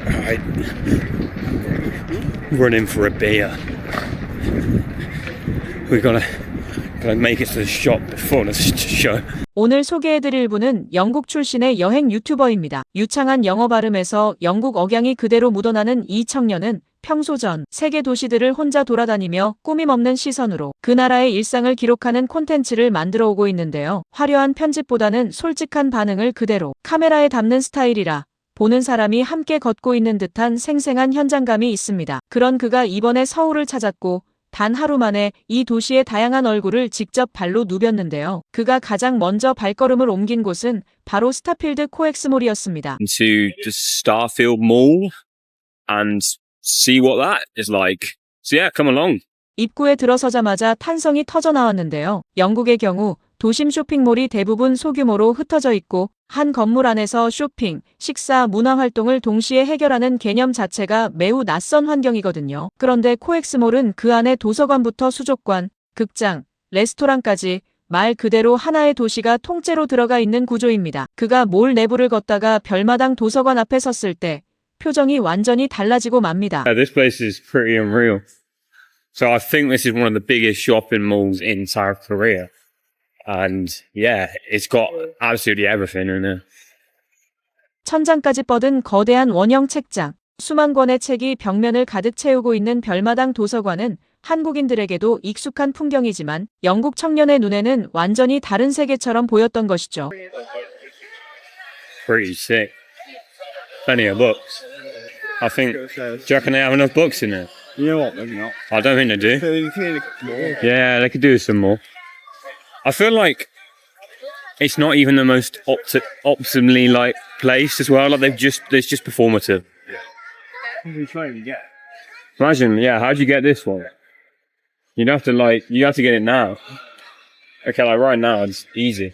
Right. Running for a beer. We're gonna make it to the shop before the show. 오늘 소개해드릴 분은 영국 출신의 여행 유튜버입니다. 유창한 영어 발음에서 영국 억양이 그대로 묻어나는 이 청년은 평소 전 세계 도시들을 혼자 돌아다니며 꾸밈없는 시선으로 그 나라의 일상을 기록하는 콘텐츠를 만들어 오고 있는데요. 화려한 편집보다는 솔직한 반응을 그대로 카메라에 담는 스타일이라 보는 사람이 함께 걷고 있는 듯한 생생한 현장감이 있습니다. 그런 그가 이번에 서울을 찾았고 단 하루 만에 이 도시의 다양한 얼굴을 직접 발로 누볐는데요. 그가 가장 먼저 발걸음을 옮긴 곳은 바로 스타필드 코엑스몰이었습니다. To the Starfield Mall and see what that is like. So yeah, come along. 입구에 들어서자마자 탄성이 터져 나왔는데요. 영국의 경우 도심 쇼핑몰이 대부분 소규모로 흩어져 있고 한 건물 안에서 쇼핑, 식사, 문화 활동을 동시에 해결하는 개념 자체가 매우 낯선 환경이거든요. 그런데 코엑스몰은 그 안에 도서관부터 수족관, 극장, 레스토랑까지 말 그대로 하나의 도시가 통째로 들어가 있는 구조입니다. 그가 몰 내부를 걷다가 별마당 도서관 앞에 섰을 때 표정이 완전히 달라지고 맙니다. This place is pretty unreal. So I think this is one of the biggest shopping malls in South Korea. And yeah, it's got absolutely everything in there. 천장까지 뻗은 거대한 원형 책장, 수만 권의 책이 벽면을 가득 채우고 있는 별마당 도서관은 한국인들에게도 익숙한 풍경이지만 영국 청년의 눈에는 완전히 다른 세계처럼 보였던 것이죠. Pretty sick. Plenty of books. I think, do you reckon they have enough books in there? You know what, maybe not. I don't think they do. Yeah, they could do some more. I feel like it's not even the most optimally like placed as well. Like it's just performative. What are you trying to get? Imagine, yeah, how'd you get this one? You have to get it now. Okay, like right now it's easy.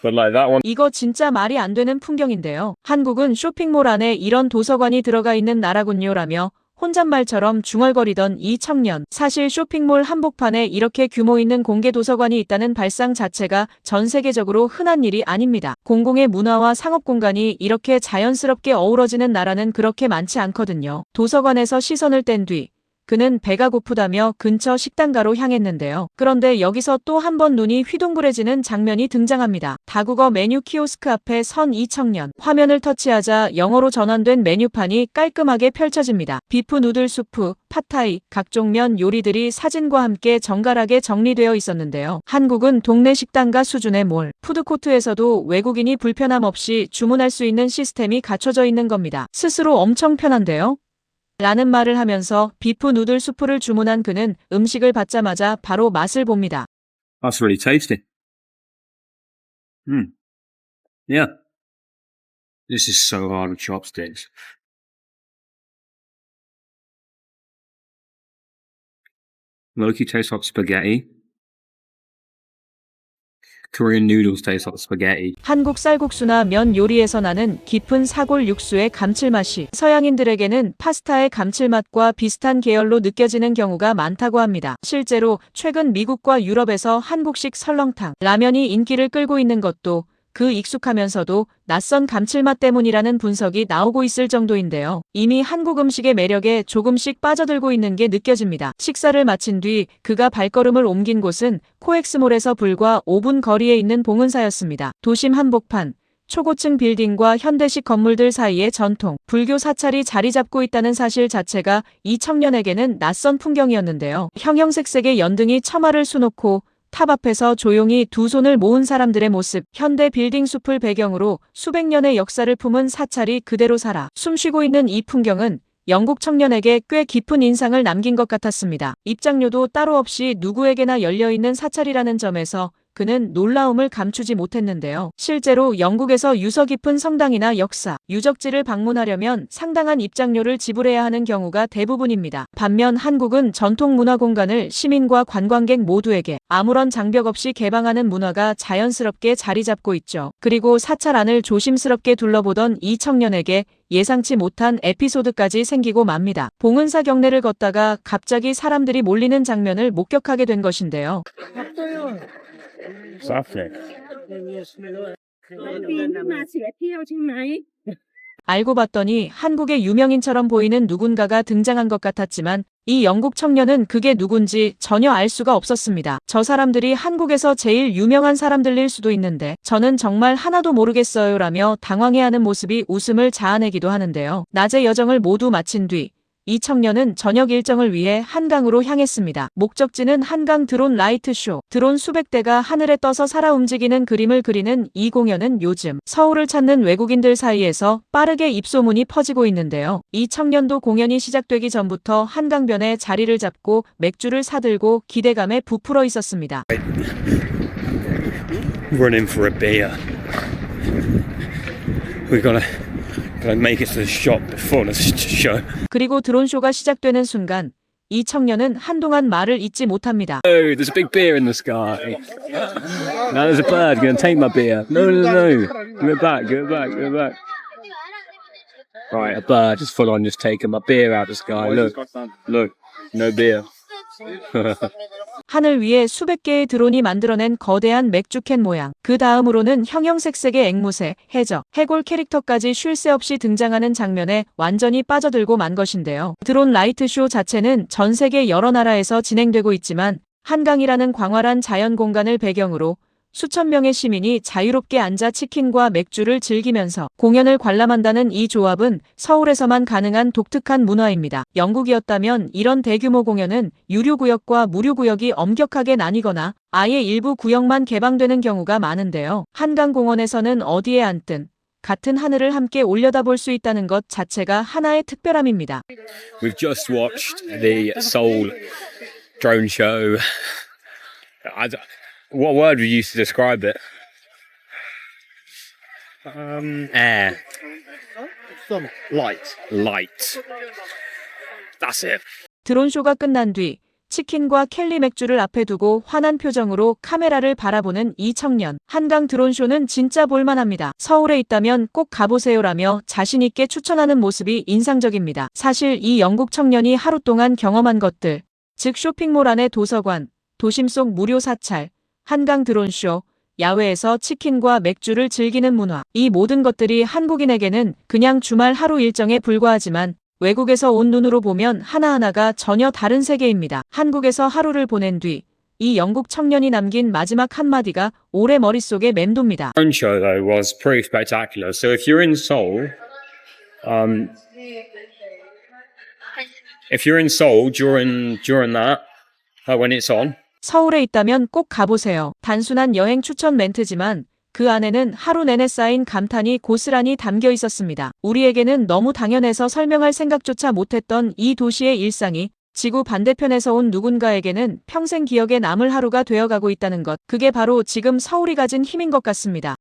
But like that one. 이거 진짜 말이 안 되는 풍경인데요. 한국은 쇼핑몰 안에 이런 도서관이 들어가 있는 나라군요라며 혼잣말처럼 중얼거리던 이 청년. 사실 쇼핑몰 한복판에 이렇게 규모 있는 공개 도서관이 있다는 발상 자체가 전 세계적으로 흔한 일이 아닙니다. 공공의 문화와 상업 공간이 이렇게 자연스럽게 어우러지는 나라는 그렇게 많지 않거든요. 도서관에서 시선을 뗀 뒤 그는 배가 고프다며 근처 식당가로 향했는데요. 그런데 여기서 또 한 번 눈이 휘둥그레지는 장면이 등장합니다. 다국어 메뉴 키오스크 앞에 선 이 청년. 화면을 터치하자 영어로 전환된 메뉴판이 깔끔하게 펼쳐집니다. 비프 누들 수프, 팟타이, 각종 면 요리들이 사진과 함께 정갈하게 정리되어 있었는데요. 한국은 동네 식당가 수준의 몰, 푸드코트에서도 외국인이 불편함 없이 주문할 수 있는 시스템이 갖춰져 있는 겁니다. 스스로 엄청 편한데요? 라는 말을 하면서 비프 누들 수프를 주문한 그는 음식을 받자마자 바로 맛을 봅니다. That's really tasty. Yeah. This is so hard with chopsticks. Loki tastes like spaghetti. Korean noodles taste like spaghetti. 한국 쌀국수나 면 요리에서 나는 깊은 사골 육수의 감칠맛이 서양인들에게는 파스타의 감칠맛과 비슷한 계열로 느껴지는 경우가 많다고 합니다. 실제로 최근 미국과 유럽에서 한국식 설렁탕, 라면이 인기를 끌고 있는 것도 그 익숙하면서도 낯선 감칠맛 때문이라는 분석이 나오고 있을 정도인데요. 이미 한국 음식의 매력에 조금씩 빠져들고 있는 게 느껴집니다. 식사를 마친 뒤 그가 발걸음을 옮긴 곳은 코엑스몰에서 불과 5분 거리에 있는 봉은사였습니다. 도심 한복판, 초고층 빌딩과 현대식 건물들 사이에 전통, 불교 사찰이 자리 잡고 있다는 사실 자체가 이 청년에게는 낯선 풍경이었는데요. 형형색색의 연등이 처마를 수놓고 탑 앞에서 조용히 두 손을 모은 사람들의 모습, 현대 빌딩 숲을 배경으로 수백 년의 역사를 품은 사찰이 그대로 살아 숨쉬고 있는 이 풍경은 영국 청년에게 꽤 깊은 인상을 남긴 것 같았습니다. 입장료도 따로 없이 누구에게나 열려있는 사찰이라는 점에서 그는 놀라움을 감추지 못했는데요. 실제로 영국에서 유서 깊은 성당이나 역사, 유적지를 방문하려면 상당한 입장료를 지불해야 하는 경우가 대부분입니다. 반면 한국은 전통 문화 공간을 시민과 관광객 모두에게 아무런 장벽 없이 개방하는 문화가 자연스럽게 자리 잡고 있죠. 그리고 사찰 안을 조심스럽게 둘러보던 이 청년에게 예상치 못한 에피소드까지 생기고 맙니다. 봉은사 경내를 걷다가 갑자기 사람들이 몰리는 장면을 목격하게 된 것인데요. Exactly. 알고 봤더니 한국의 유명인처럼 보이는 누군가가 등장한 것 같았지만 이 영국 청년은 그게 누군지 전혀 알 수가 없었습니다. 저 사람들이 한국에서 제일 유명한 사람들일 수도 있는데 저는 정말 하나도 모르겠어요 라며 당황해하는 모습이 웃음을 자아내기도 하는데요. 낮의 여정을 모두 마친 뒤 이 청년은 저녁 일정을 위해 한강으로 향했습니다. 목적지는 한강 드론 라이트 쇼. 드론 수백 대가 하늘에 떠서 살아 움직이는 그림을 그리는 이 공연은 요즘 서울을 찾는 외국인들 사이에서 빠르게 입소문이 퍼지고 있는데요. 이 청년도 공연이 시작되기 전부터 한강변에 자리를 잡고 맥주를 사들고 기대감에 부풀어 있었습니다. Running for a beer. We gotta make it to the shop before the show. 그리고 드론쇼가 시작되는 순간 이 청년은 한동안 말을 잇지 못합니다. Oh, there's a big beer in the sky. Now there's a bird going to take my beer. No, no, no. Give it back, give it back, give it back. Right, a bird is full on just taking my beer out of the sky. Look, look, no beer. 하늘 위에 수백 개의 드론이 만들어낸 거대한 맥주캔 모양. 그 다음으로는 형형색색의 앵무새, 해저, 해골 캐릭터까지 쉴 새 없이 등장하는 장면에 완전히 빠져들고 만 것인데요. 드론 라이트쇼 자체는 전 세계 여러 나라에서 진행되고 있지만 한강이라는 광활한 자연 공간을 배경으로 수천 명의 시민이 자유롭게 앉아 치킨과 맥주를 즐기면서 공연을 관람한다는 이 조합은 서울에서만 가능한 독특한 문화입니다. 영국이었다면 이런 대규모 공연은 유료구역과 무료구역이 엄격하게 나뉘거나 아예 일부 구역만 개방되는 경우가 많은데요. 한강공원에서는 어디에 앉든 같은 하늘을 함께 올려다볼 수 있다는 것 자체가 하나의 특별함입니다. We've just watched the Seoul drone show. What word would you use to describe it? Air. Some light. Light. That's it. 드론쇼가 끝난 뒤 치킨과 켈리 맥주를 앞에 두고 환한 표정으로 카메라를 바라보는 이 청년. 한강 드론쇼는 진짜 볼만합니다. 서울에 있다면 꼭 가보세요라며 자신있게 추천하는 모습이 인상적입니다. 사실 이 영국 청년이 하루 동안 경험한 것들, 즉 쇼핑몰 안의 도서관, 도심 속 무료 사찰, 한강 드론쇼, 야외에서 치킨과 맥주를 즐기는 문화. 이 모든 것들이 한국인에게는 그냥 주말 하루 일정에 불과하지만 외국에서 온 눈으로 보면 하나하나가 전혀 다른 세계입니다. 한국에서 하루를 보낸 뒤 이 영국 청년이 남긴 마지막 한마디가 오래 머릿속에 맴돕니다. Drone show though was pretty spectacular. So if you're in Seoul, during that, when it's on. 서울에 있다면 꼭 가보세요. 단순한 여행 추천 멘트지만 그 안에는 하루 내내 쌓인 감탄이 고스란히 담겨 있었습니다. 우리에게는 너무 당연해서 설명할 생각조차 못했던 이 도시의 일상이 지구 반대편에서 온 누군가에게는 평생 기억에 남을 하루가 되어가고 있다는 것. 그게 바로 지금 서울이 가진 힘인 것 같습니다.